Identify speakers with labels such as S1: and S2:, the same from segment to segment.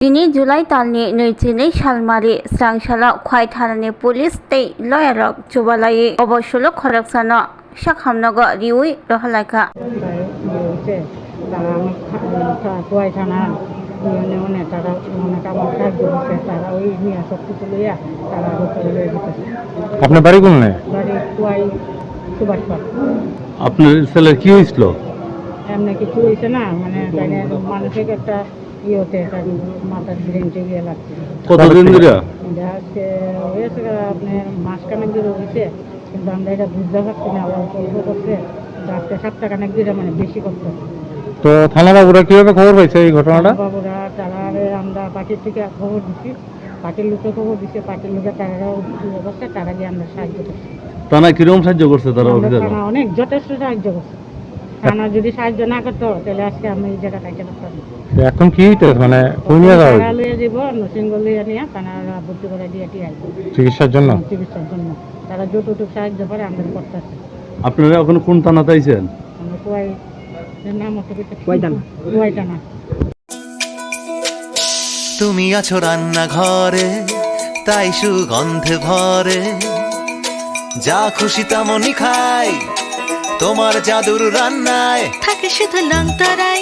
S1: Ini Julai talni nujini Shalmari Srangshala Khwai Thanani Police tei Loyarok Chubalai Obosholo Khoroksano Shakhamnago Riui Rohalaika
S2: আপনার বাড়ি কোনে? আপনার ছেলে কি হয়েছিল?
S3: এমনি কিছু হয়েছে না, মানে মানসিক একটা ইয়েতে মাথার ব্রেনটে গিয়ে লাগছে।
S2: কতদিন ধরে?
S3: আজকে হয়েছে আপনার মাসখানেক ধরে হয়েছে, কিন্তু আমরা এটা বুঝতে পারছি না। ওরা অল্প করছে, আজকে সপ্তাহখানেক ধরে মানে বেশি করতে।
S2: তো থানা বাবুরা কিভাবে খবর পাইছে এই ঘটনাটা?
S3: বাবুরা তারা আমরা পার্টির থেকে খবর দিচ্ছি, পার্টির লোকে খবর দিচ্ছে, পার্টির লোকে তারাও করছে, তারা গিয়ে আমরা সাহায্য করছি।
S2: থানা কিরকম সাহায্য করছে তারা?
S3: থানা অনেক যথেষ্ট সাহায্য করছে। থানা যদি সাহায্য না করতো তাহলে আজকে আমি এই জায়গাটা খাইতে পারতাম।
S2: এখন কি মানে কই নিয়ে যাওয়া
S3: টাকা লইয়ে দিব, নরসিংহ লইয়ে নিয়ে থানারা ভর্তি করে দিয়ে আসবো
S2: চিকিৎসার জন্য?
S3: চিকিৎসার জন্য তারা যতটুকু সাহায্য করে আমাদের করতেছে।
S2: আপনারা এখন কোন থানাতে আইছেন?
S3: আমরা কুয়াই নাম হচ্ছে কুয়াই থানা।
S4: তুমি আছো রান্নাঘরে, তাই সুগন্ধে ভরে, যা খুশি তেমনই খাই, তোমার জাদুর রান্নায়
S5: থাকে শুধু লং তরাই,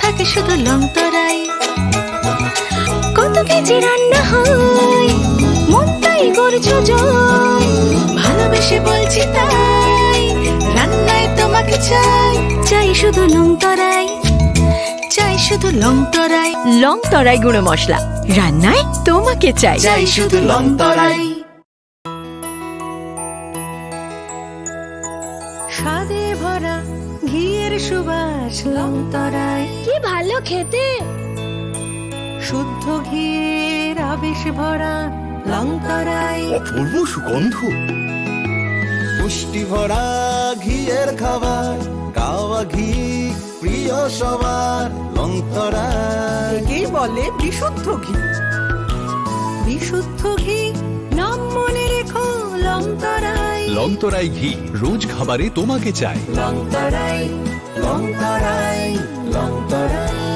S5: থাকে শুধু লং তরাই। কত কেজি রান্না হয়, মনটাই করছো জয়, ভালোবেসে বলছি তাই, রান্নায় তোমাকে চাই, চাই শুধু লং তরাই, চাই শুধু লং তরাই। লং তরাই গুঁড়ো মশলা, রান্নায় তোমাকে চাই,
S4: চাই শুধু লং তরাই।
S5: স্বাদে ভরা ঘিয়ের সুবাস লং তরাই, কি ভালো খেতে। শুদ্ধ ঘিয়ের আবেশ ভরা লং তরাই,
S4: অপূর্ব সুগন্ধ, পুষ্টি ভরা ঘিয়ের খাবার, গাওয়া ঘি প্রিয় সবার, লং তরাই।
S5: একেই বলে বিশুদ্ধ ঘি। বিশুদ্ধ ঘি নাম মনে রেখো, লং তরাই।
S6: লং তরাই ঘি রোজ খাবারে তোমাকে চাই।
S4: লং তরাই, লং তরাই, লং তরাই।